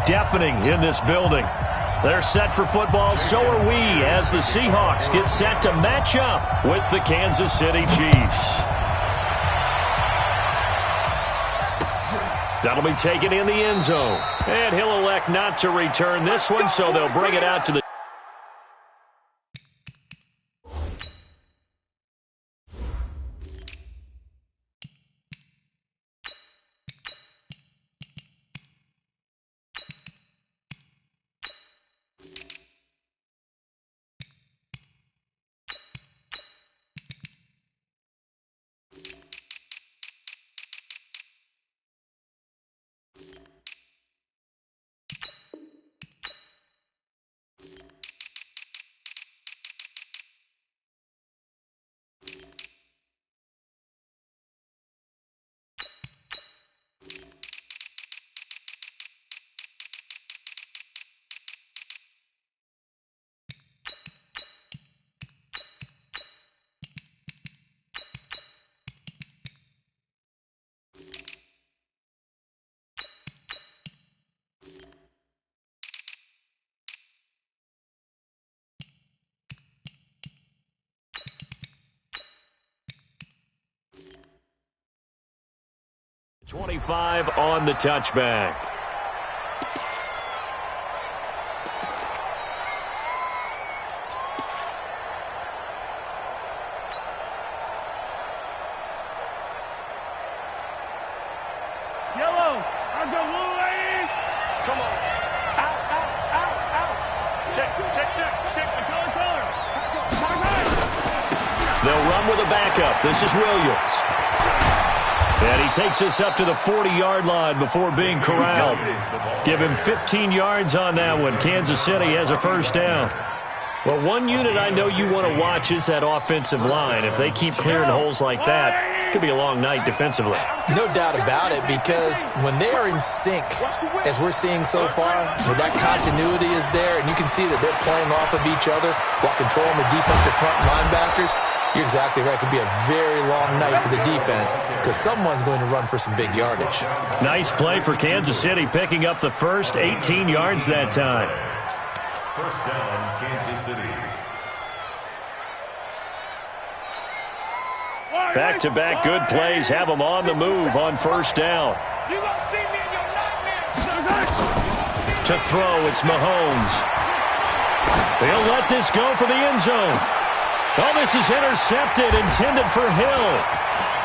Deafening in this building. They're set for football, so are we, as the Seahawks get set to match up with the Kansas City Chiefs. That'll be taken in the end zone. And he'll elect not to return this one, so they'll bring it out to the 25 on the touchback. Yellow, I'll go blue, ladies. Come on. Out, out, out, out. Check. The color. They'll run with a backup. This is Williams. And he takes us up to the 40-yard line before being corralled. Give him 15 yards on that one. Kansas City has a first down. Well, one unit I know you want to watch is that offensive line. If they keep clearing holes like that, it could be a long night defensively. No doubt about it, because when they are in sync, as we're seeing so far, where that continuity is there, and you can see that they're playing off of each other while controlling the defensive front linebackers, you're exactly right. It could be a very long night for the defense because someone's going to run for some big yardage. Nice play for Kansas City, picking up the first 18 yards that time. First down, Kansas City. Back-to-back good plays have them on the move on first down. You gonna see me in your nightmares. To throw, it's Mahomes. He'll let this go for the end zone. Oh, this is intercepted, intended for Hill.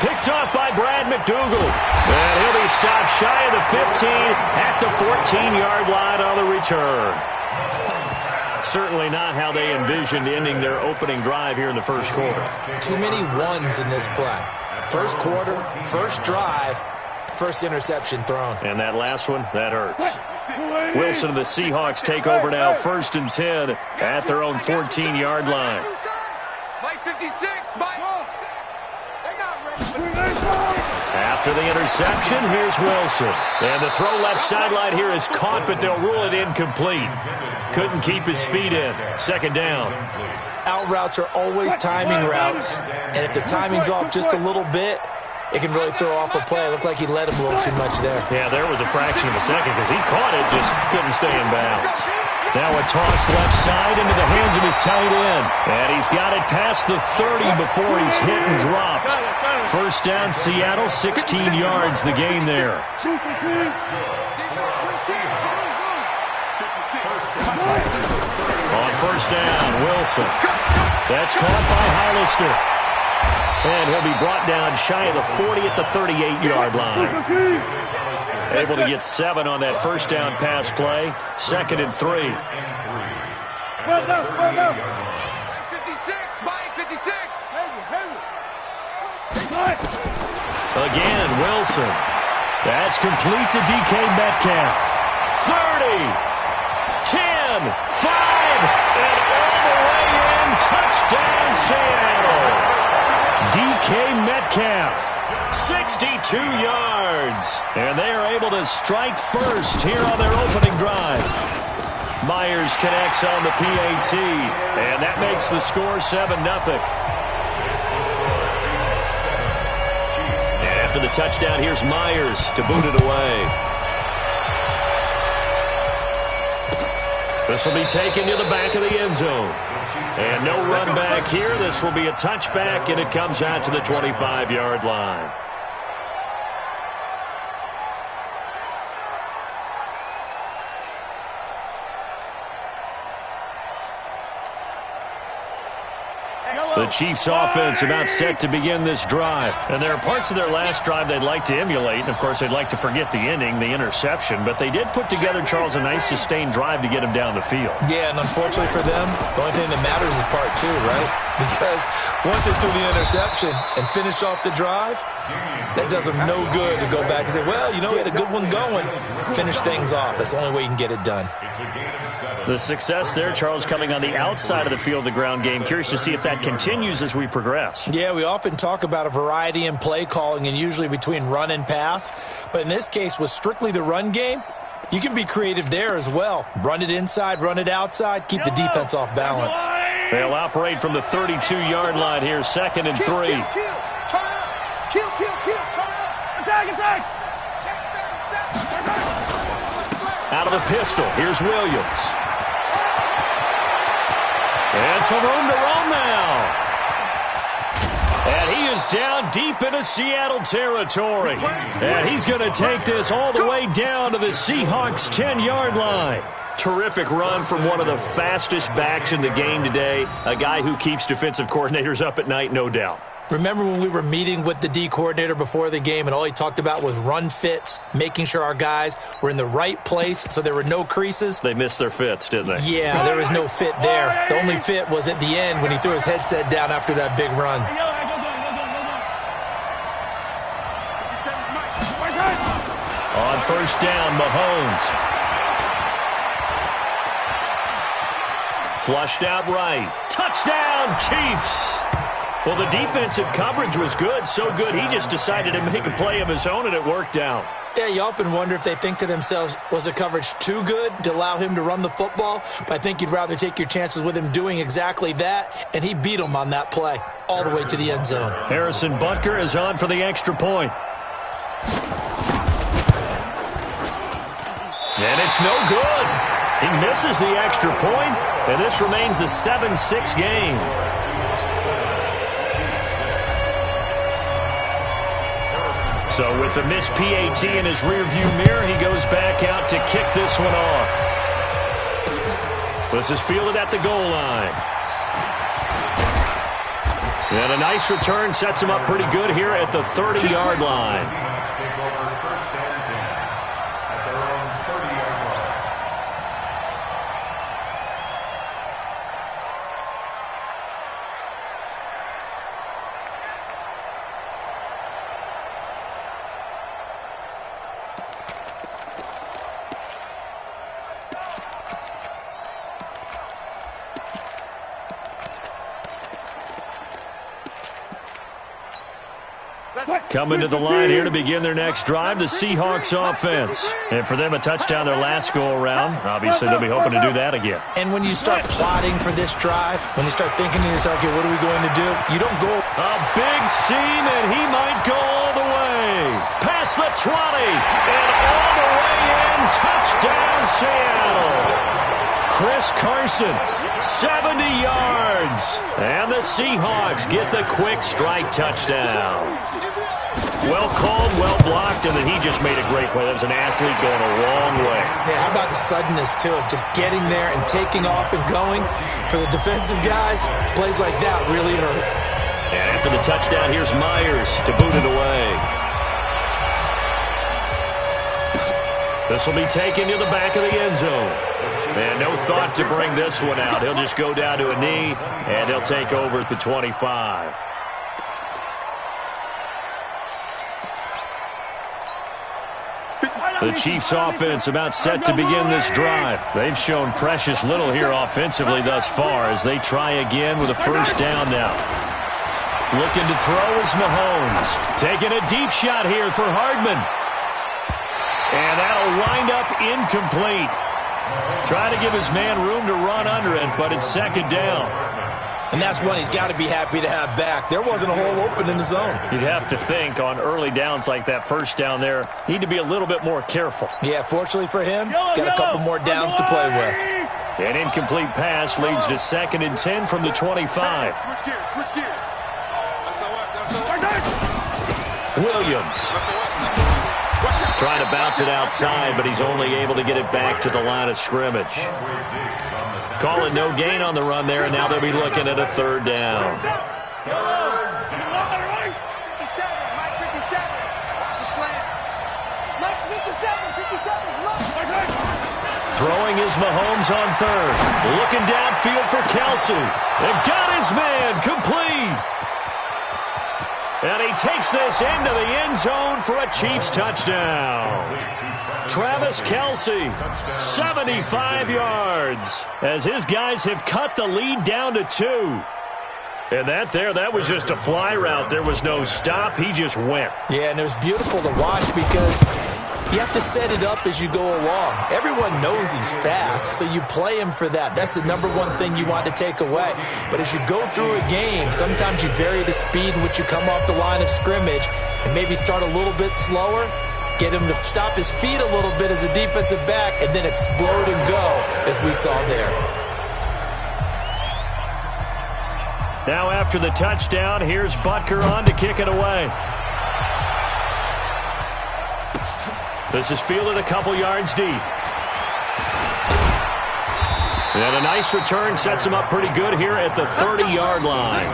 Picked off by Brad McDougal. And he'll be stopped shy of the 15 at the 14-yard line on the return. Certainly not how they envisioned ending their opening drive here in the first quarter. Too many ones in this play. First quarter, first drive, first interception thrown. And that last one, that hurts. Wilson and the Seahawks take over now, 1st and 10 at their own 14-yard line. Mike 56, Mike. After the interception, here's Wilson. And the throw left sideline here is caught, but they'll rule it incomplete. Couldn't keep his feet in. Second down. Out routes are always timing routes, and if the timing's off just a little bit, it can really throw off a play. It looked like he led him a little too much there. Yeah, there was a fraction of a second because he caught it, just couldn't stay in bounds. Now a toss left side into the hands of his tight end. And he's got it past the 30 before he's hit and dropped. First down, Seattle, 16 yards the gain there. On first down, Wilson. That's caught by Hollister. And he'll be brought down shy of the 40 at the 38-yard line. Able to get 7 on that first down pass play. 2nd and 3. Well done. 56, Mike 56. Again, Wilson. That's complete to DK Metcalf. 30, 10, 5, and all the way in. Touchdown, Seattle. DK Metcalf, 62 yards. And they are able to strike first here on their opening drive. Myers connects on the PAT, and that makes the score 7-0. After the touchdown, here's Myers to boot it away. This will be taken to the back of the end zone. And no run back here. This will be a touchback, and it comes out to the 25-yard line. The Chiefs offense about set to begin this drive. And there are parts of their last drive they'd like to emulate. And, of course, they'd like to forget the ending, the interception. But they did put together, Charles, a nice sustained drive to get them down the field. Yeah, and unfortunately for them, the only thing that matters is part two, right? Because once they threw the interception and finished off the drive, that does them no good to go back and say, well, you know, we had a good one going. Finish things off. That's the only way you can get it done. The success there, Charles, coming on the outside of the field, the ground game. Curious to see if that continues as we progress. Yeah, we often talk about a variety in play calling and usually between run and pass. But in this case, with strictly the run game, you can be creative there as well. Run it inside, run it outside, keep the defense off balance. They'll operate from the 32-yard line here, 2nd and 3. Turn up. Kill. Turn up. Attack. Out of the pistol, here's Williams. And some room to roam now. And he is down deep into Seattle territory. And he's going to take this all the way down to the Seahawks' 10-yard line. Terrific run from one of the fastest backs in the game today. A guy who keeps defensive coordinators up at night, no doubt. Remember when we were meeting with the D coordinator before the game and all he talked about was run fits, making sure our guys were in the right place so there were no creases? They missed their fits, didn't they? Yeah, there was no fit there. The only fit was at the end when he threw his headset down after that big run. On first down, Mahomes. Flushed out right. Touchdown, Chiefs! Well, the defensive coverage was good, so good he just decided to make a play of his own, and it worked out. Yeah, you often wonder if they think to themselves, was the coverage too good to allow him to run the football? But I think you'd rather take your chances with him doing exactly that, and he beat him on that play all the way to the end zone. Harrison Butker is on for the extra point. And it's no good. He misses the extra point, and this remains a 7-6 game. So with the missed PAT in his rearview mirror, he goes back out to kick this one off. This is fielded at the goal line. And a nice return sets him up pretty good here at the 30-yard line. Coming to the line here to begin their next drive, the Seahawks offense. And for them, a touchdown their last go-around. Obviously, they'll be hoping to do that again. And when you start plotting for this drive, when you start thinking to yourself, okay, what are we going to do? You don't go. A big seam, and he might go all the way. Past the 20, and all the way in. Touchdown, Seattle. Chris Carson, 70 yards. And the Seahawks get the quick strike touchdown. Well called, well blocked, and then he just made a great play. That was an athlete going a long way. Yeah, how about the suddenness, too, of just getting there and taking off and going? For the defensive guys, plays like that really hurt. And after the touchdown, here's Myers to boot it away. This will be taken to the back of the end zone. And no thought to bring this one out. He'll just go down to a knee, and he'll take over at the 25. The Chiefs offense about set to begin this drive. They've shown precious little here offensively thus far as they try again with a first down now. Looking to throw is Mahomes. Taking a deep shot here for Hardman. And that'll wind up incomplete. Trying to give his man room to run under it, but it's second down. And that's one he's got to be happy to have back. There wasn't a hole open in the zone. You'd have to think on early downs like that first down there, need to be a little bit more careful. Yeah, fortunately for him, got a couple more downs to play with. An incomplete pass leads to 2nd and 10 from the 25. Switch gears. Williams trying to bounce it outside, but he's only able to get it back to the line of scrimmage. Calling no gain on the run there, and now they'll be looking at a 3rd down. Throwing is Mahomes on 3rd. Looking downfield for Kelsey. They've got his man complete. And he takes this into the end zone for a Chiefs touchdown. Travis Kelsey, 75 yards, as his guys have cut the lead down to 2. And that was just a fly route. There was no stop. He just went. Yeah, and it was beautiful to watch because you have to set it up as you go along. Everyone knows he's fast, so you play him for that. That's the number one thing you want to take away. But as you go through a game, sometimes you vary the speed in which you come off the line of scrimmage and maybe start a little bit slower, get him to stop his feet a little bit as a defensive back, and then explode and go, as we saw there. Now after the touchdown, here's Butker on to kick it away. This is fielded a couple yards deep. And a nice return sets him up pretty good here at the 30-yard line.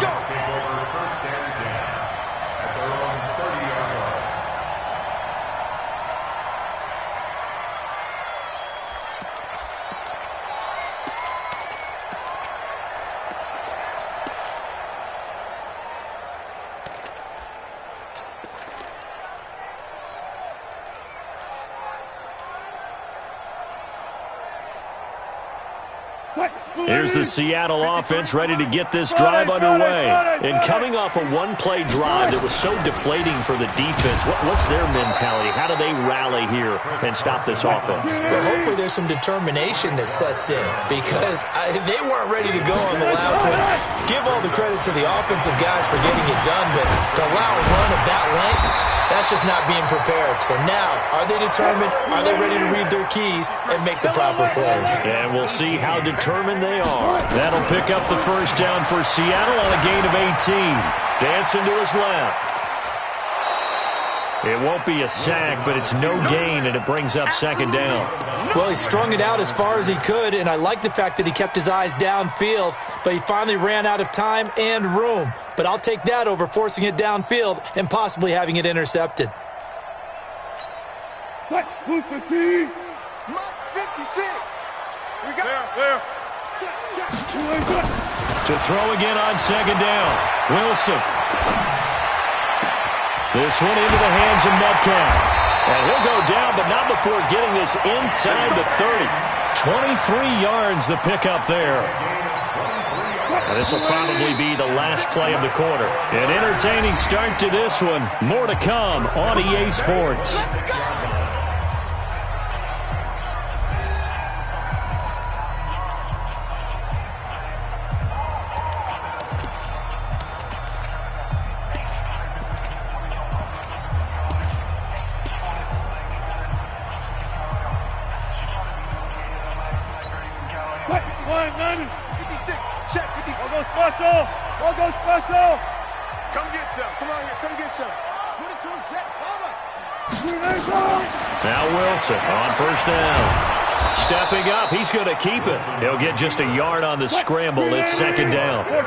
Here's the Seattle offense ready to get this drive underway. And coming off a one-play drive that was so deflating for the defense, what's their mentality? How do they rally here and stop this offense? Well, hopefully there's some determination that sets in because they weren't ready to go on the last one. Give all the credit to the offensive guys for getting it done, but to allow a run of that length, that's just not being prepared. So now, are they determined? Are they ready to read their keys and make the proper plays? And we'll see how determined they are. That'll pick up the first down for Seattle on a gain of 18. Dancing to his left. It won't be a sack, but it's no gain, and it brings up 2nd down. Well, he strung it out as far as he could, and I like the fact that he kept his eyes downfield, but he finally ran out of time and room. But I'll take that over forcing it downfield and possibly having it intercepted. Who's 15? Max 56. We got there. To throw again on 2nd down. Wilson. This one into the hands of Metcalf. And he'll go down, but not before getting this inside the 30. 23 yards the pickup there. And this will probably be the last play of the quarter. An entertaining start to this one. More to come on EA Sports. Come get some. Come on here. Come get some. Put it to him, Jet. Now Wilson on 1st down. Stepping up. He's going to keep it. He'll get just a yard on the scramble. It's 2nd down. 14.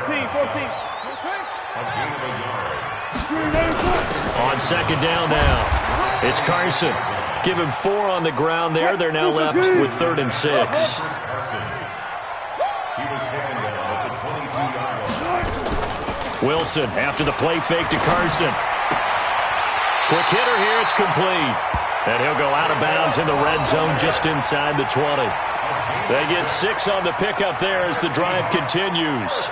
On 2nd down now. It's Carson. Give him 4 on the ground there. They're now left with 3rd and 6. Wilson after the play fake to Carson. Quick hitter here, it's complete. And he'll go out of bounds in the red zone just inside the 20. They get 6 on the pickup there as the drive continues.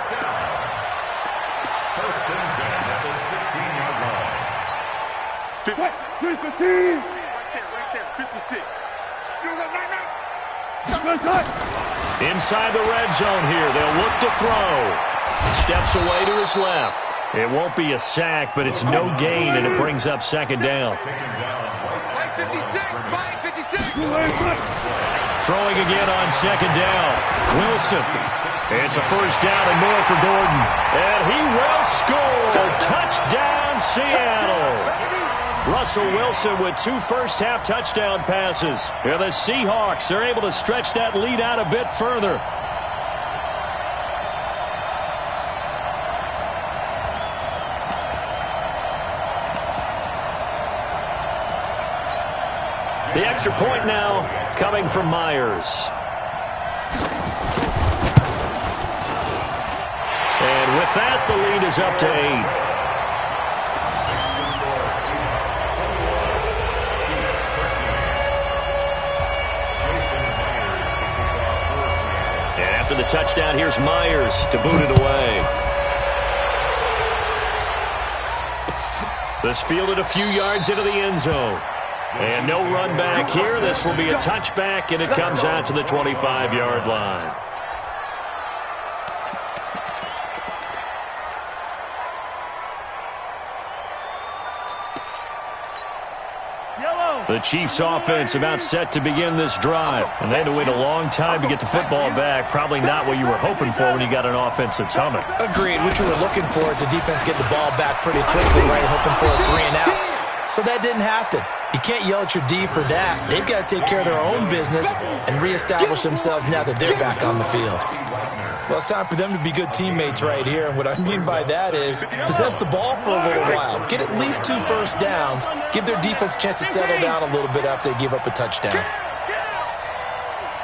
1st and 10 at the 16-yard line. 15. Right there. 56. Inside the red zone here, they'll look to throw. Steps away to his left. It won't be a sack, but it's no gain, and it brings up 2nd down. 56. Throwing again on second down. Wilson. It's a first down and more for Gordon. And he will score. Touchdown, Seattle. Russell Wilson with 2 first-half touchdown passes. And the Seahawks are able to stretch that lead out a bit further. The extra point now coming from Myers. And with that, the lead is up to 8. And after the touchdown, here's Myers to boot it away. This fielded a few yards into the end zone. And no run back here. This will be a touchback, and it comes out to the 25-yard line. The Chiefs' offense about set to begin this drive. And they had to wait a long time to get the football back. Probably not what you were hoping for when you got an offense that's humming. Agreed. What you were looking for is the defense get the ball back pretty quickly, right? Hoping for a 3 and out. So that didn't happen. You can't yell at your D for that. They've got to take care of their own business and reestablish themselves now that they're back on the field. Well, it's time for them to be good teammates right here. And what I mean by that is possess the ball for a little while. Get at least 2 first downs. Give their defense a chance to settle down a little bit after they give up a touchdown.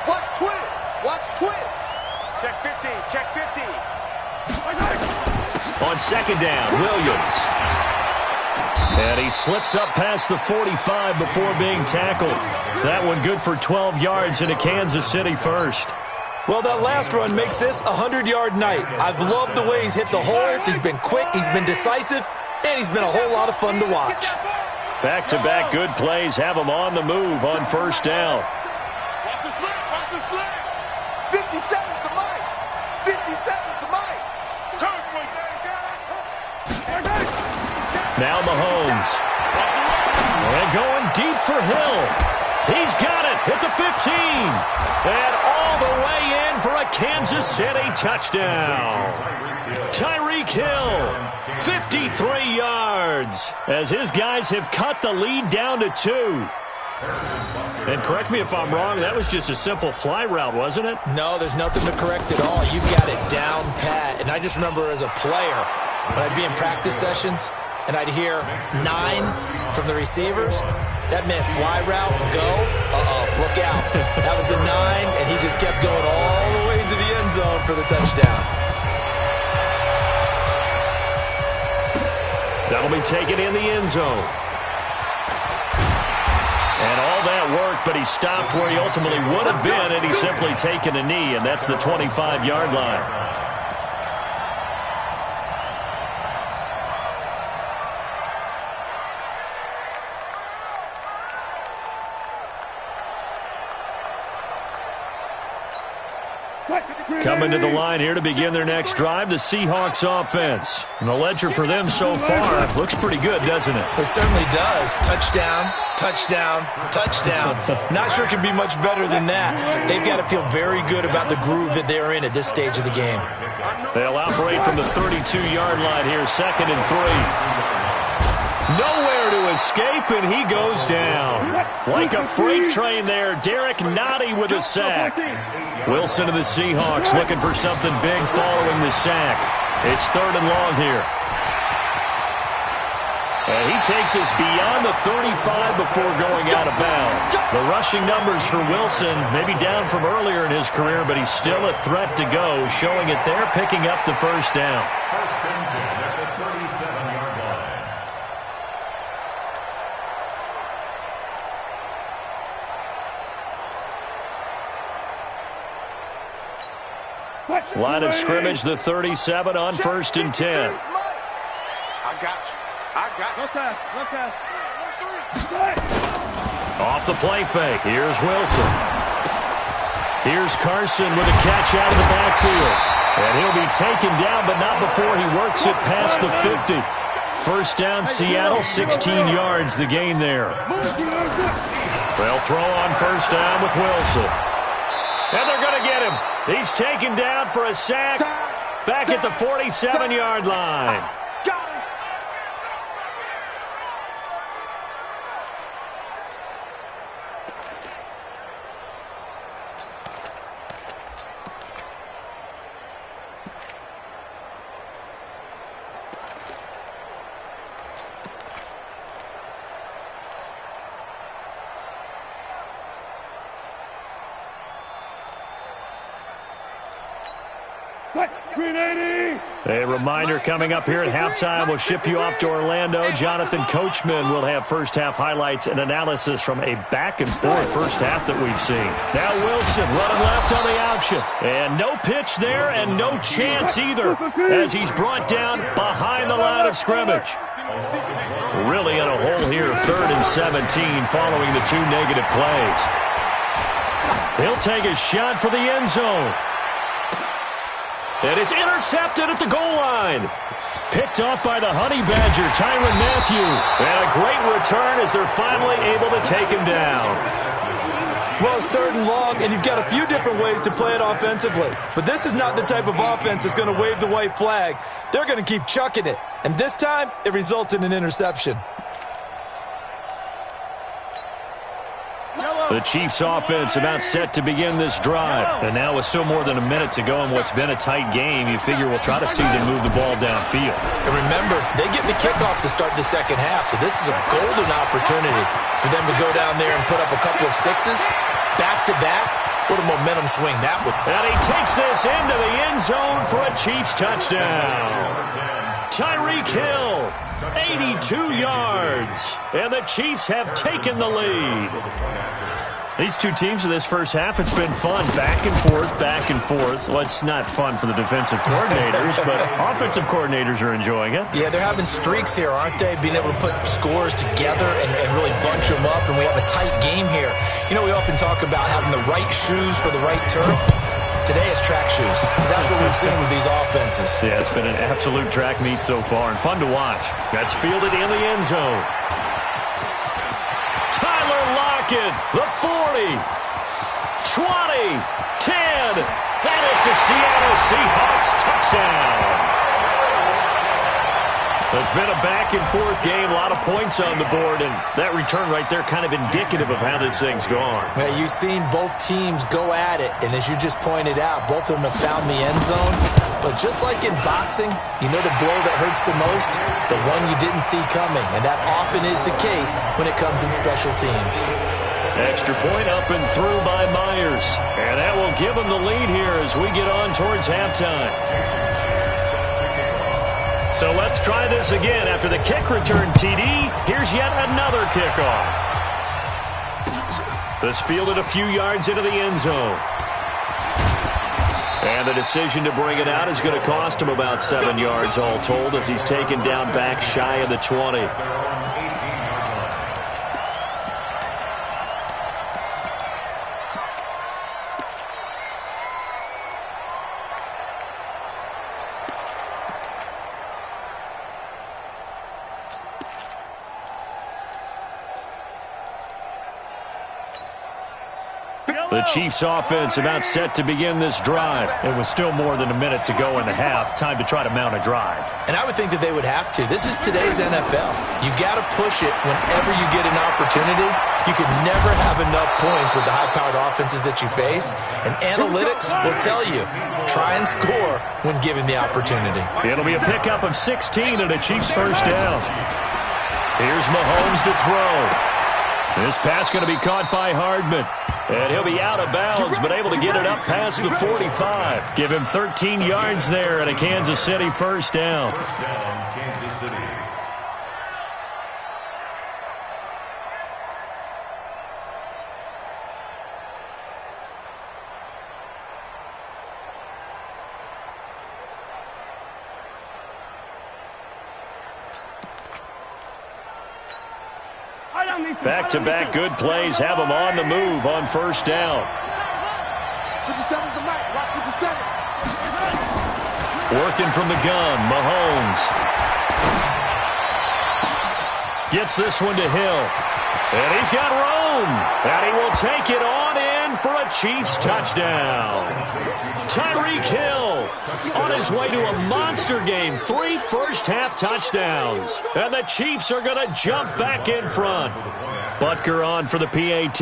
Watch twins. Watch twins. Check 15. Check 15. On second down, Williams. And he slips up past the 45 before being tackled. That one good for 12 yards into Kansas City first. Well, that last run makes this a 100-yard night. I've loved the way he's hit the holes. He's been quick, he's been decisive, and he's been a whole lot of fun to watch. Back-to-back good plays have him on the move on first down. Watch the slant. Watch the slant. 57 to Mike. 57 to Mike. Now Mahomes. And going deep for Hill. He's got it at the 15. And all the way in for a Kansas City touchdown. Tyreek Hill, 53 yards, as his guys have cut the lead down to 2. And correct me if I'm wrong, that was just a simple fly route, wasn't it? No, there's nothing to correct at all. You've got it down pat. And I just remember as a player, when I'd be in practice sessions, and I'd hear 9 from the receivers. That meant fly route, go. Look out. That was the 9, and he just kept going all the way into the end zone for the touchdown. That'll be taken in the end zone. And all that worked, but he stopped where he ultimately would have been, and he's simply taken a knee, and that's the 25-yard line. Coming to the line here to begin their next drive, the Seahawks offense. And the ledger for them so far looks pretty good, doesn't it? It certainly does. Touchdown, touchdown, touchdown. Not sure it can be much better than that. They've got to feel very good about the groove that they're in at this stage of the game. They'll operate from the 32-yard line here, 2nd and 3. Nowhere to escape, and he goes down. Like a freight train there, Derek Nottie with a sack. Wilson and the Seahawks looking for something big following the sack. It's 3rd and long here. And he takes us beyond the 35 before going out of bounds. The rushing numbers for Wilson maybe down from earlier in his career, but he's still a threat to go, showing it there, picking up the first down. First and 10 at the 37-yard line. Line of scrimmage, the 37 on 1st and 10. I got you. I got you. No pass. No pass. Off the play fake. Here's Wilson. Here's Carson with a catch out of the backfield. And he'll be taken down, but not before he works it past the 50. First down, Seattle, 16 yards the gain there. They'll throw on first down with Wilson. And they're going to get him. He's taken down for a sack back at the 47-yard line. A reminder coming up here at halftime. We'll ship you off to Orlando. Jonathan Coachman will have first-half highlights and analysis from a back-and-forth first half that we've seen. Now Wilson running left on the option. And no pitch there and no chance either as he's brought down behind the line of scrimmage. Really in a hole here, 3rd and 17 following the 2 negative plays. He'll take a shot for the end zone. And it's intercepted at the goal line. Picked off by the Honey Badger, Tyrann Mathieu. And a great return as they're finally able to take him down. Well, it's 3rd and long, and you've got a few different ways to play it offensively. But this is not the type of offense that's going to wave the white flag. They're going to keep chucking it. And this time, it results in an interception. The Chiefs offense about set to begin this drive. And now with still more than a minute to go in what's been a tight game, you figure we'll try to see them move the ball downfield. And remember, they get the kickoff to start the second half, so this is a golden opportunity for them to go down there and put up a couple of sixes, back-to-back. What a momentum swing that would be. And he takes this into the end zone for a Chiefs touchdown. Tyreek Hill, 82 yards. And the Chiefs have taken the lead. These two teams in this first half, it's been fun. Back and forth, back and forth. Well, it's not fun for the defensive coordinators, but offensive coordinators are enjoying it. Yeah, they're having streaks here, aren't they? Being able to put scores together and really bunch them up, and we have a tight game here. You know, we often talk about having the right shoes for the right turf. Today it's track shoes, because that's what we've seen with these offenses. Yeah, it's been an absolute track meet so far, and fun to watch. That's fielded in the end zone. The 40, 20, 10, and it's a Seattle Seahawks touchdown. It's been a back-and-forth game, a lot of points on the board, and that return right there kind of indicative of how this thing's gone. Well, you've seen both teams go at it, and as you just pointed out, both of them have found the end zone. But just like in boxing, you know the blow that hurts the most? The one you didn't see coming, and that often is the case when it comes in special teams. Extra point up and through by Myers, and that will give them the lead here as we get on towards halftime. So let's try this again. After the kick return TD, here's yet another kickoff. This fielded a few yards into the end zone. And the decision to bring it out is going to cost him about 7 yards all told as he's taken down back shy of the 20. The Chiefs offense about set to begin this drive. It was still more than a minute to go in the half. Time to try to mount a drive. And I would think that they would have to. This is today's NFL. You got to push it whenever you get an opportunity. You can never have enough points with the high-powered offenses that you face. And analytics will tell you, try and score when given the opportunity. It'll be a pickup of 16 and a Chiefs first down. Here's Mahomes to throw. This pass going to be caught by Hardman. And he'll be out of bounds, but able to get it up past the 45. Give him 13 yards there and a Kansas City first down. First down, Kansas City. Back-to-back good plays have them on the move on first down. 57's the mic. Watch 57. Working from the gun, Mahomes. Gets this one to Hill. And he's got room. And he will take it on in for a a Chiefs touchdown. Tyreek Hill on his way to a monster game. 3 first-half touchdowns. And the Chiefs are going to jump back in front. Butker on for the PAT.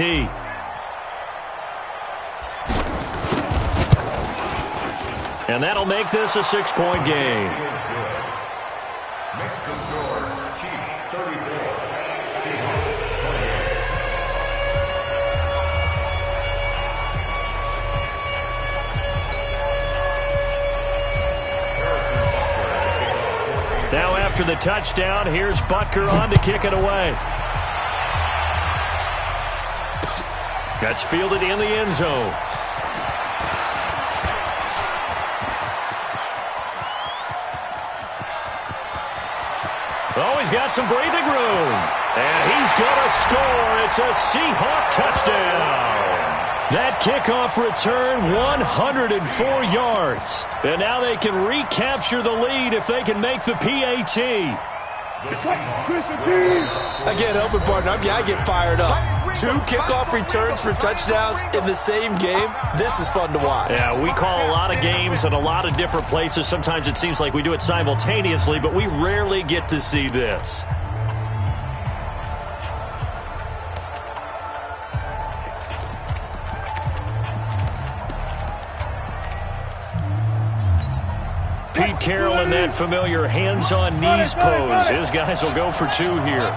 And that'll make this a 6-point game. Makes the score, Chiefs 34, Seahawks 28. Now after the touchdown, here's Butker on to kick it away. That's fielded in the end zone. Oh, he's got some breathing room. And he's going to score. It's a Seahawk touchdown. That kickoff return, 104 yards. And now they can recapture the lead if they can make the PAT. I can't help it, partner. I get fired up. 2 kickoff returns for touchdowns in the same game. This is fun to watch. Yeah, we call a lot of games in a lot of different places. Sometimes it seems like we do it simultaneously, but we rarely get to see this. Pete Carroll in that familiar hands-on-knees pose. His guys will go for 2 here.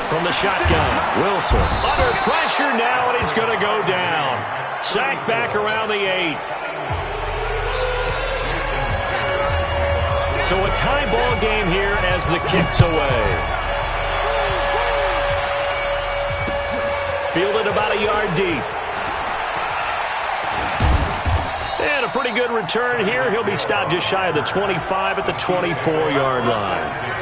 From the shotgun, Wilson under pressure now, and he's going to go down. Sacked back around the 8. So a tie ball game here as the kick's away. Fielded about a yard deep. And a pretty good return here. He'll be stopped just shy of the 25 at the 24-yard line.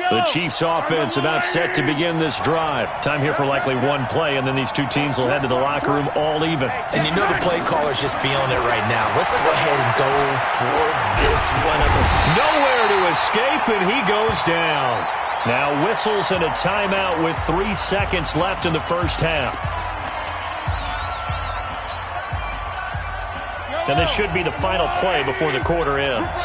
The Chiefs offense about set to begin this drive. Time here for likely 1 play, and then these 2 teams will head to the locker room all even. And you know the play caller's just feeling it right now. Let's go ahead and go for this one. Nowhere to escape, and he goes down. Now whistles and a timeout with 3 seconds left in the first half. And this should be the final play before the quarter ends.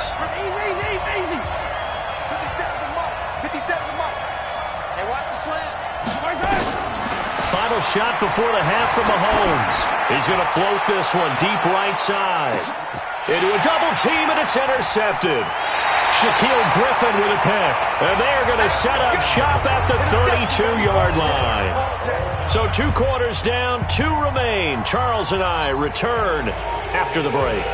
Final shot before the half from Mahomes. He's going to float this one deep right side. Into a double team, and it's intercepted. Shaquille Griffin with a pick. And they're going to set up shop at the 32-yard line. So 2 quarters down, 2 remain. Charles and I return after the break.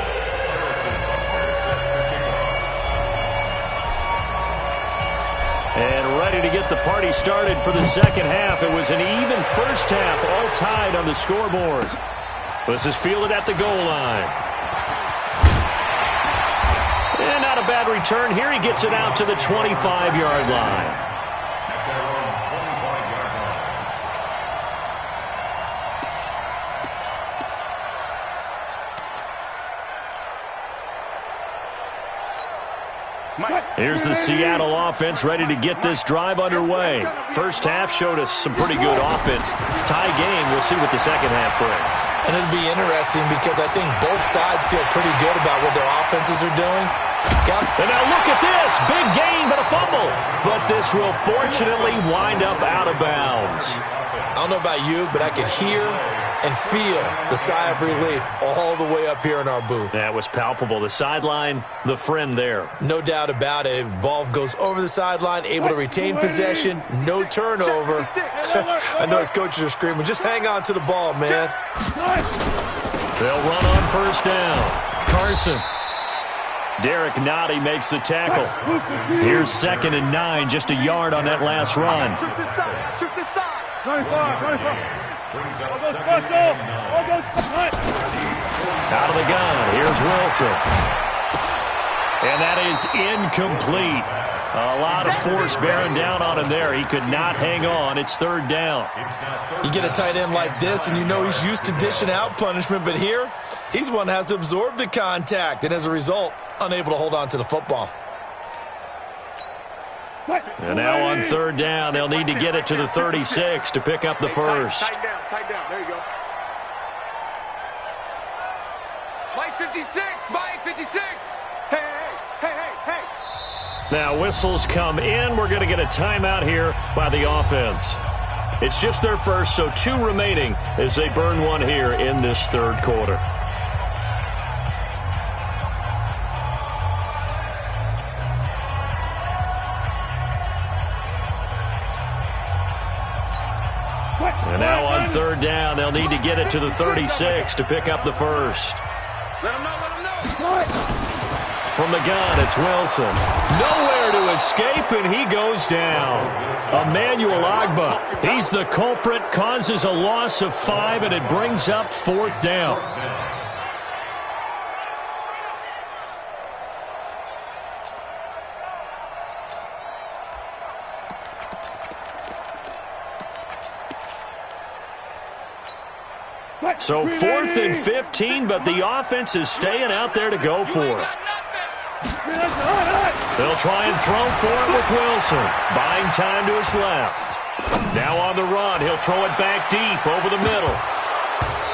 And ready to get the party started for the second half. It was an even first half, all tied on the scoreboard. This is fielded at the goal line. And not a bad return here. He gets it out to the 25-yard line. Here's the Seattle offense ready to get this drive underway. First half showed us some pretty good offense. Tie game, we'll see what the second half brings. And it'll be interesting because I think both sides feel pretty good about what their offenses are doing. And now look at this. Big gain, but a fumble. But this will fortunately wind up out of bounds. I don't know about you, but I could hear and feel the sigh of relief all the way up here in our booth. That was palpable. The sideline, the friend there. No doubt about it. If the ball goes over the sideline, able to retain possession, no turnover. I know his coaches are screaming, just hang on to the ball, man. They'll run on first down. Carson. Derek Nottie makes the tackle. Here's 2nd and 9, just a yard on that last run. 25. Brings up I'll go second special. and 9. I'll go punt. Out of the gun, here's Wilson. And that is incomplete. A lot of force bearing down on him there. He could not hang on. It's third down. You get a tight end like this, and you know he's used to dishing out punishment, but here, he's one that has to absorb the contact, and as a result, unable to hold on to the football. And now on third down, they'll need to get it to the 36 to pick up the first. Tight down. There you go. Mike 56, Mike 56. Hey. Now whistles come in. We're going to get a timeout here by the offense. It's just their first, so 2 remaining as they burn one here in this third quarter. And now on third down, they'll need to get it to the 36 to pick up the first. Let him know. From the gun, it's Wilson. Nowhere to escape, and he goes down. Emmanuel Agba, he's the culprit, causes a loss of 5, and it brings up fourth down. So 4th and 15, but the offense is staying out there to go for it. They'll try and throw for it with Wilson. Buying time to his left. Now on the run, he'll throw it back deep over the middle.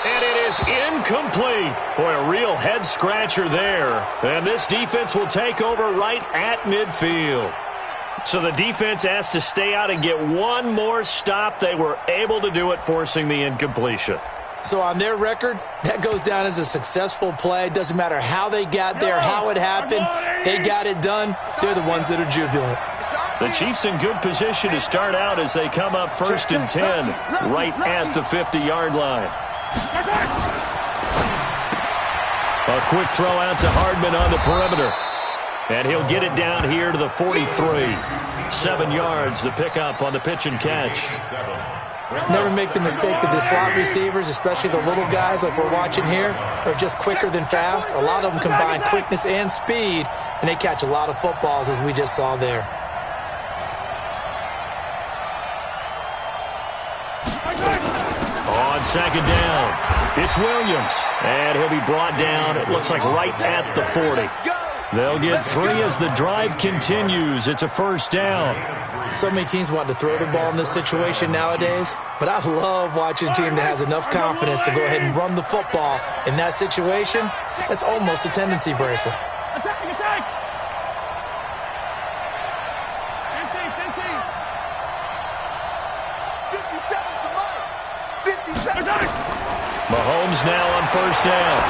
And it is incomplete. Boy, a real head-scratcher there. And this defense will take over right at midfield. So the defense has to stay out and get one more stop. They were able to do it, forcing the incompletion. So on their record, that goes down as a successful play. Doesn't matter how they got there, how it happened. They got it done. They're the ones that are jubilant. The Chiefs in good position to start out as they come up 1st and 10 right at the 50-yard line. A quick throw out to Hardman on the perimeter. And he'll get it down here to the 43. 7 yards, the pickup on the pitch and catch. Never make the mistake that the slot receivers, especially the little guys like we're watching here, are just quicker than fast. A lot of them combine quickness and speed, and they catch a lot of footballs, as we just saw there. On second down, it's Williams. And he'll be brought down, it looks like right at the 40. They'll get 3 as the drive continues. It's a first down. So many teams want to throw the ball in this situation nowadays, but I love watching a team that has enough confidence to go ahead and run the football. In that situation, that's almost a tendency breaker. Attack! 57 to Mike. 57. Mahomes now on first down.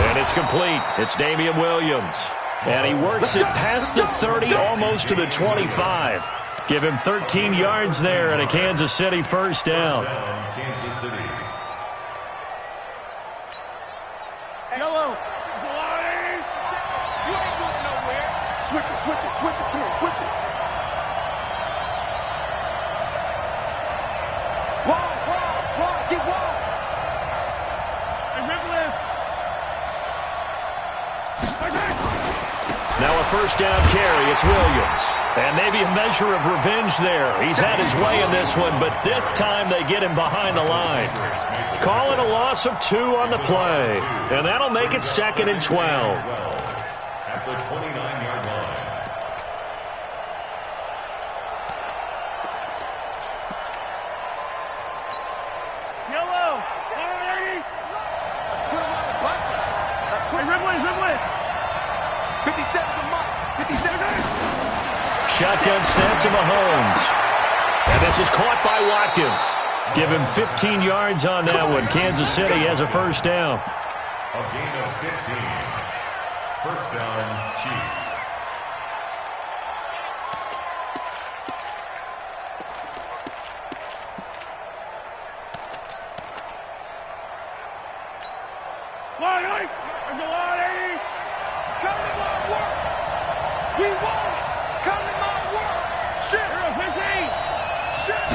And it's complete. It's Damian Williams. And he works it past the 30, almost to the 25. Give him 13 yards there and a Kansas City first down. Kansas City. Yellow. You ain't going nowhere. Switch it. Come on, switch it. Wide. Get wide. And Rivers. Now a first down carry. It's Williams. And maybe a measure of revenge there. He's had his way in this one, but this time they get him behind the line. Call it a loss of 2 on the play. And that'll make it 2nd and 12. At the 29-yard line. Yellow. Let's put him on the buses. Let's put him Rivers. 57 to Mike. 57. Shotgun snap to Mahomes. And this is caught by Watkins. Give him 15 yards on that one. Kansas City has a first down. A gain of 15. First down, Chiefs. Line. There's a line. Come to my work. We want it. Come to my work. Shit. 15. Shit.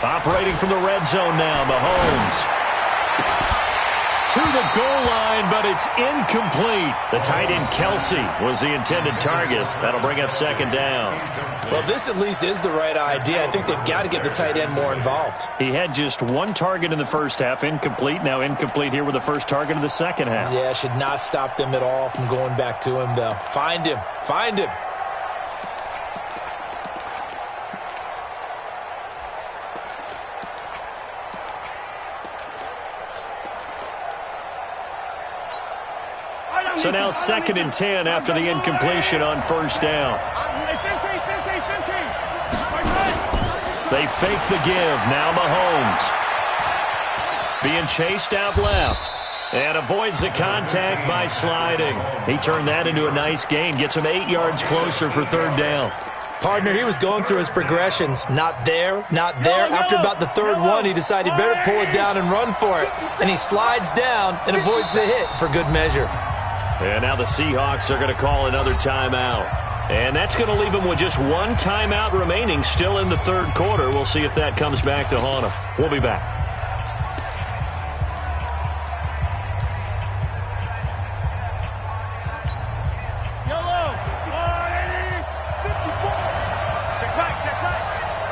Operating from the red zone now, Mahomes. To the goal line, but it's incomplete. The tight end, Kelsey, was the intended target. That'll bring up second down. Well, this at least is the right idea. I think they've got to get the tight end more involved. He had just one target in the first half, incomplete. Now incomplete here with the first target of the second half. Yeah, should not stop them at all from going back to him, though. Find him. Find him. So now 2nd and 10 after the incompletion on first down. They fake the give. Now Mahomes. Being chased out left. And avoids the contact by sliding. He turned that into a nice gain. Gets him 8 yards closer for third down. Partner, he was going through his progressions. Not there, not there. After about the third one, he decided he better pull it down and run for it. And he slides down and avoids the hit for good measure. And now the Seahawks are going to call another timeout. And that's going to leave them with just one timeout remaining still in the third quarter. We'll see if that comes back to haunt them. We'll be back. Yellow, 54. Check back, check back.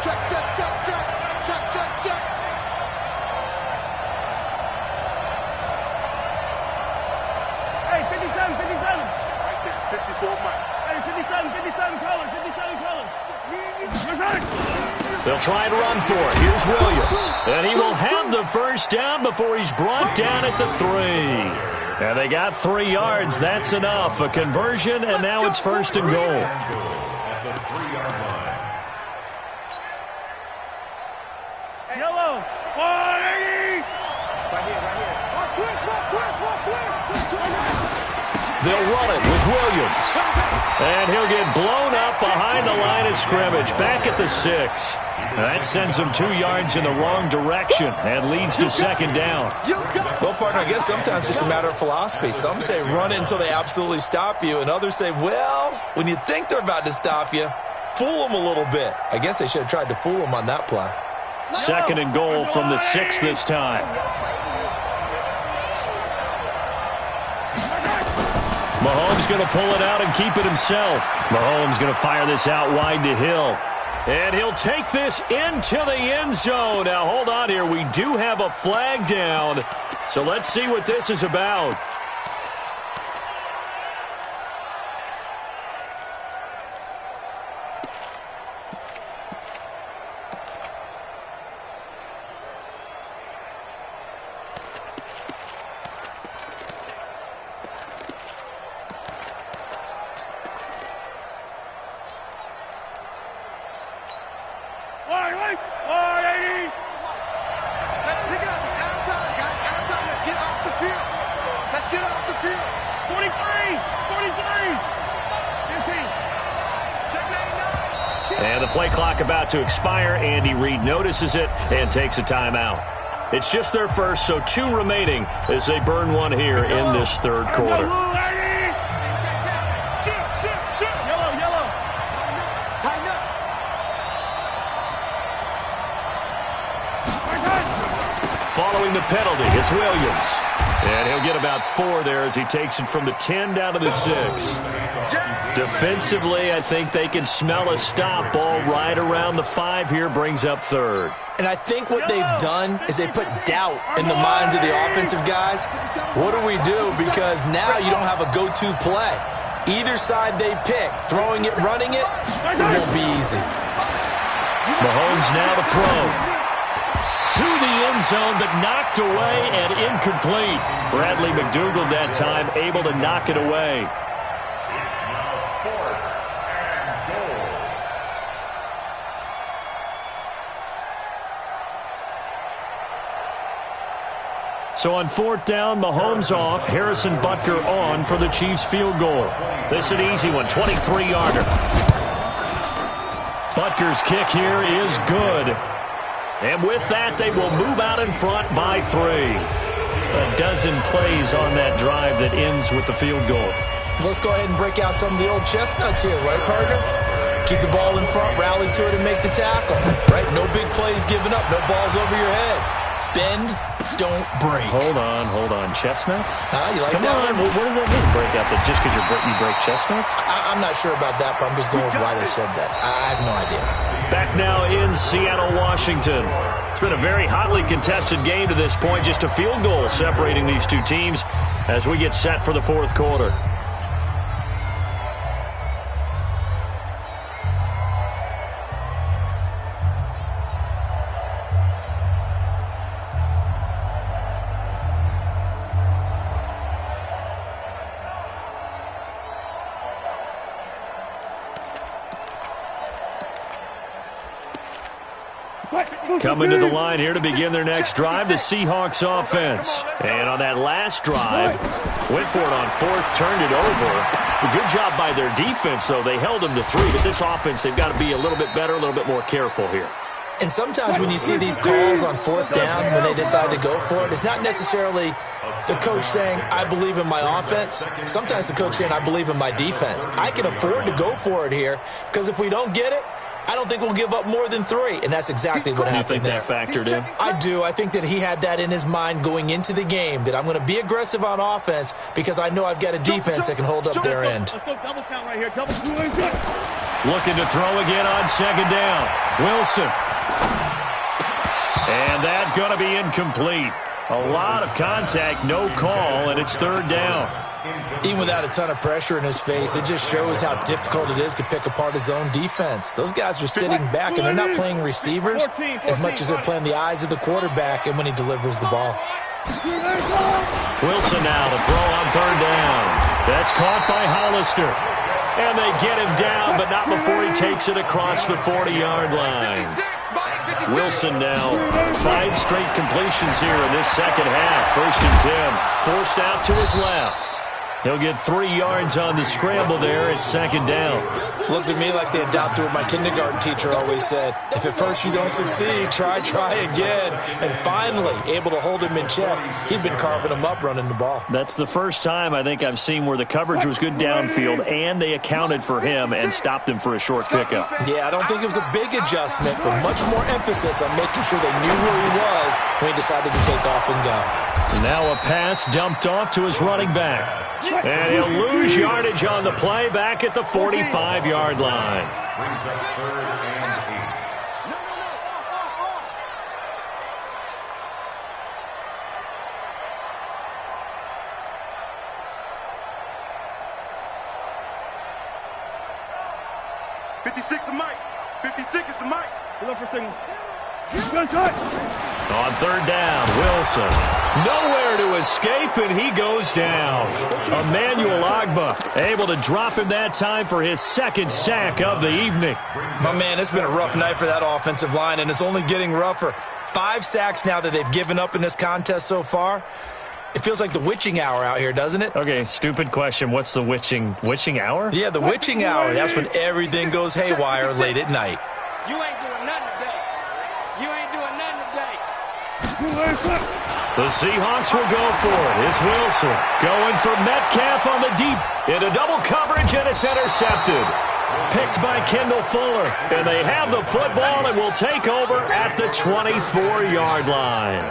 Check, check, check, check. Check, check, check. Hey, 57, 57. Right there, 54, Mike. Hey, 57 colors, 57 colors. They'll try and run for it. Here's Williams. And he will have the first down before he's brought down at the 3. And they got 3 yards. That's enough. A conversion, and now it's first and goal. At the 3-yard line. Yellow, 180. Right here. Walk twist. They'll run it with Williams. And he'll get blown up behind the line of scrimmage. Back at the 6. That sends him 2 yards in the wrong direction and leads to second down. Well, partner, I guess sometimes it's just a matter of philosophy. Some say run it until they absolutely stop you, and others say, well, when you think they're about to stop you, fool them a little bit. I guess they should have tried to fool them on that play. Second and goal from the 6 this time. Mahomes going to pull it out and keep it himself. Mahomes going to fire this out wide to Hill. And he'll take this into the end zone. Now, hold on here. We do have a flag down. So let's see what this is about. And the play clock about to expire. Andy Reid notices it and takes a timeout. It's just their first, so 2 remaining as they burn one here in this third quarter. Yellow. Tighten up. Following the penalty, it's Williams. And he'll get about 4 there as he takes it from the 10 down to the 6. Defensively, I think they can smell a stop. Ball right around the 5 here, brings up third. And I think what they've done is they put doubt in the minds of the offensive guys. What do we do? Because now you don't have a go-to play. Either side they pick, throwing it, running it, it won't be easy. Mahomes now to throw. To the end zone, but knocked away and incomplete. Bradley McDougald that time able to knock it away. So on 4th down, Mahomes off, Harrison Butker on for the Chiefs field goal. This is an easy one, 23-yarder. Butker's kick here is good. And with that, they will move out in front by 3. A dozen plays on that drive that ends with the field goal. Let's go ahead and break out some of the old chestnuts here, right, partner? Keep the ball in front, rally to it, and make the tackle. Right? No big plays given up. No balls over your head. Bend, don't break. Hold on. Chestnuts? You like Come that on. one? What does that mean, break out? That just because you break chestnuts? I'm not sure about that, but I'm just going with why they said that. I have no idea. Back now in Seattle, Washington. It's been a very hotly contested game to this point. Just a field goal separating these two teams as we get set for the fourth quarter. Coming to the line here to begin their next drive, the Seahawks offense. And on that last drive, went for it on fourth, turned it over. A good job by their defense, though. They held them to 3, but this offense, they've got to be a little bit better, a little bit more careful here. And sometimes when you see these calls on fourth down, when they decide to go for it, it's not necessarily the coach saying, I believe in my offense. Sometimes the coach saying, I believe in my defense. I can afford to go for it here because if we don't get it, I don't think we'll give up more than 3, and that's exactly what happened there. You think that factored in? I do. I think that he had that in his mind going into the game, that I'm going to be aggressive on offense because I know I've got a defense that can hold up their end. Let's go double count right here. Double. Looking to throw again on second down. Wilson. And that's going to be incomplete. A lot of contact, no call, and it's third down. Even without a ton of pressure in his face, it just shows how difficult it is to pick apart his own defense. Those guys are sitting back, and they're not playing receivers as much as they're playing the eyes of the quarterback and when he delivers the ball. Wilson now to throw on third down. That's caught by Hollister. And they get him down, but not before he takes it across the 40-yard line. Wilson now 5 straight completions here in this second half. 1st and 10. Forced out to his left. He'll get 3 yards on the scramble there at second down. Looked at me like they adopted what my kindergarten teacher always said. If at first you don't succeed, try again. And finally, able to hold him in check. He'd been carving him up running the ball. That's the first time I think I've seen where the coverage was good downfield and they accounted for him and stopped him for a short pickup. Yeah, I don't think it was a big adjustment, but much more emphasis on making sure they knew where he was when he decided to take off and go. Now a pass dumped off to his running back. And he'll lose yardage on the play back at the 45-yard line. Brings up 3rd and 8. 56 is Mike. 56 is the Mike. Pull up for signals. Good touch. On third down, Wilson. Nowhere to escape, and he goes down. Emmanuel Ogbah able to drop him that time for his 2nd sack of the evening. My man, it's been a rough night for that offensive line, and it's only getting rougher. 5 sacks now that they've given up in this contest so far. It feels like the witching hour out here, doesn't it? Okay, stupid question. What's the witching hour? Yeah, the witching hour. That's when everything goes haywire late at night. You ain't doing nothing today. You ain't doing nothing today. The Seahawks will go for it. It's Wilson going for Metcalf on the deep into double coverage, and it's intercepted. Picked by Kendall Fuller. And they have the football and will take over at the 24-yard line.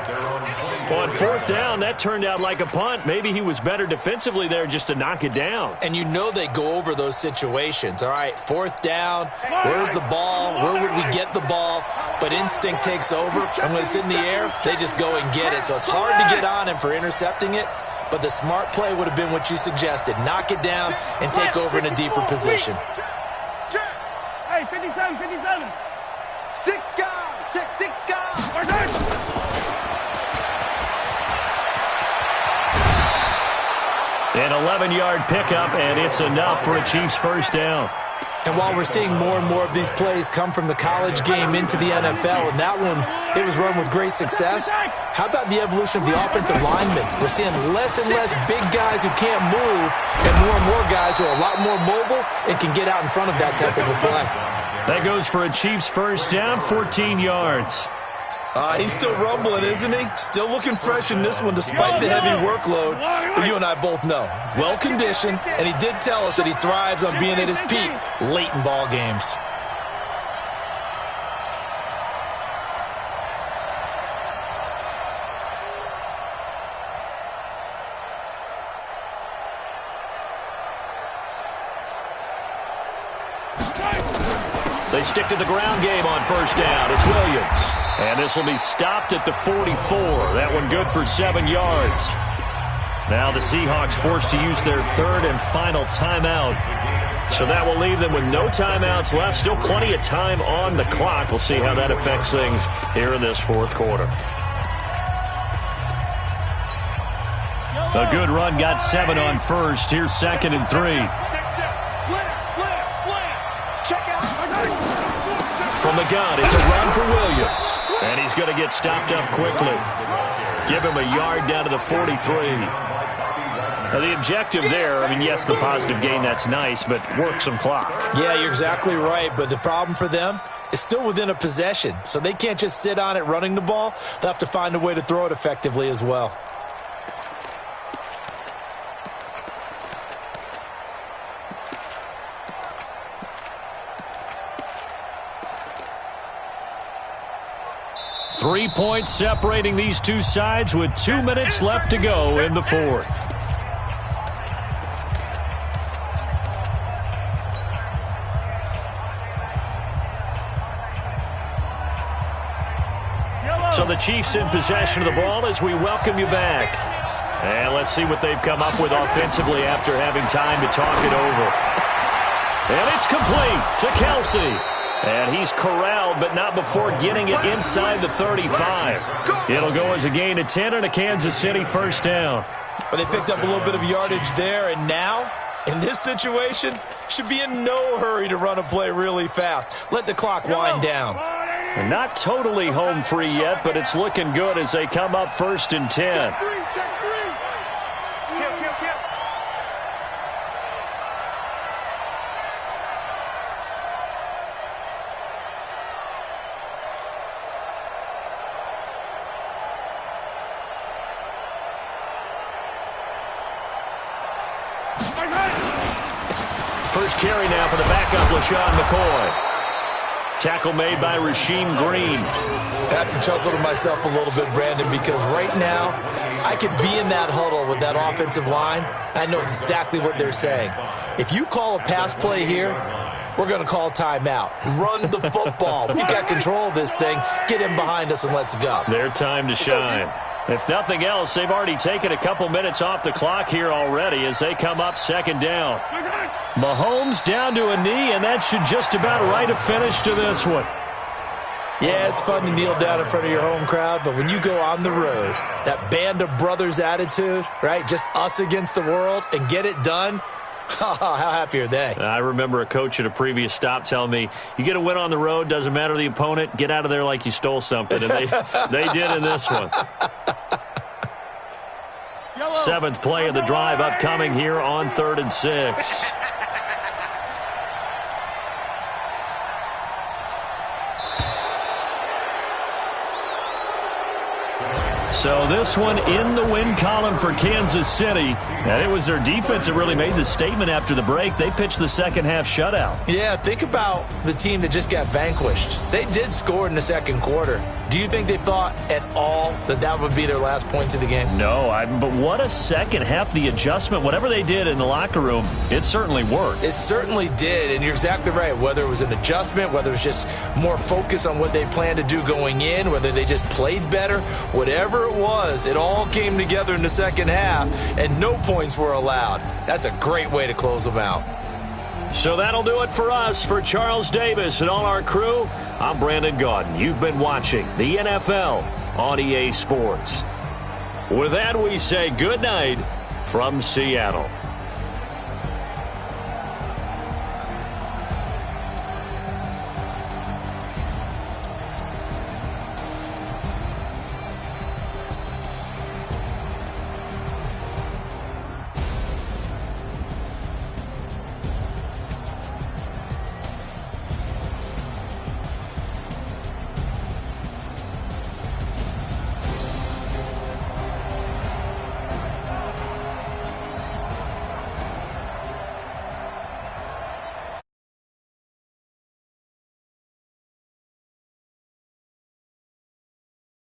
On fourth down, that turned out like a punt. Maybe he was better defensively there just to knock it down. And you know they go over those situations. All right, fourth down, where's the ball? Where would we get the ball? But instinct takes over, and when it's in the air, they just go and get it. So it's hard to get on him for intercepting it, but the smart play would have been what you suggested. Knock it down and take over in a deeper position. Hey, 57. 6 guys. Check 6 guys. An 11-yard pickup, and it's enough for a Chiefs first down. And while we're seeing more and more of these plays come from the college game into the NFL, and that one, it was run with great success, how about the evolution of the offensive linemen? We're seeing less and less big guys who can't move and more guys who are a lot more mobile and can get out in front of that type of a play. That goes for a Chiefs first down, 14 yards. He's still rumbling, isn't he? Still looking fresh in this one despite the heavy workload. But you and I both know, well-conditioned, and he did tell us that he thrives on being at his peak late in ball games. They stick to the ground game on first down. It's Williams. And this will be stopped at the 44. That one good for 7 yards. Now the Seahawks forced to use their third and final timeout. So that will leave them with no timeouts left. Still plenty of time on the clock. We'll see how that affects things here in this fourth quarter. A good run got 7 on first. Here's 2nd and 3. From the gun, it's a run for Williams. And he's going to get stopped up quickly. Give him a yard down to the 43. Now, the objective there, I mean, yes, the positive gain, that's nice, but work some clock. Yeah, you're exactly right, but the problem for them is still within a possession. So they can't just sit on it running the ball. They'll have to find a way to throw it effectively as well. Three points separating these two sides with 2 minutes left to go in the fourth. So the Chiefs in possession of the ball as we welcome you back. And let's see what they've come up with offensively after having time to talk it over. And it's complete to Kelsey. And he's corralled, but not before getting it inside the 35. It'll go as a gain of 10 and a Kansas City first down. But they picked up a little bit of yardage there, and now, in this situation, should be in no hurry to run a play really fast. Let the clock wind down. And not totally home free yet, but it's looking good as they come up 1st and 10. Check 3. Kill. First carry now for the backup, LaShawn McCoy. Tackle made by Rasheem Green. I have to chuckle to myself a little bit, Brandon, because right now I could be in that huddle with that offensive line. I know exactly what they're saying. If you call a pass play here, we're going to call timeout. Run the football. We've got control of this thing. Get him behind us and let's go. Their time to shine. If nothing else, they've already taken a couple minutes off the clock here already as they come up 2nd down. Mahomes down to a knee, and that should just about write a finish to this one. Yeah, it's fun to kneel down in front of your home crowd, but when you go on the road, that band of brothers attitude, right, just us against the world, and get it done, how happy are they? I remember a coach at a previous stop telling me, you get a win on the road, doesn't matter the opponent, get out of there like you stole something, and they did in this one. 7th play of the drive upcoming here on 3rd and 6. So this one in the win column for Kansas City. And it was their defense that really made the statement after the break. They pitched the second half shutout. Yeah, think about the team that just got vanquished. They did score in the second quarter. Do you think they thought at all that that would be their last points of the game? No, but what a second half. The adjustment, whatever they did in the locker room, it certainly worked. It certainly did, and you're exactly right. Whether it was an adjustment, whether it was just more focus on what they planned to do going in, whether they just played better, whatever it was, it all came together in the second half, and no points were allowed. That's a great way to close them out. So that'll do it for us. For Charles Davis and all our crew, I'm Brandon Gaudin. You've been watching the NFL on EA Sports. With that, we say good night from Seattle.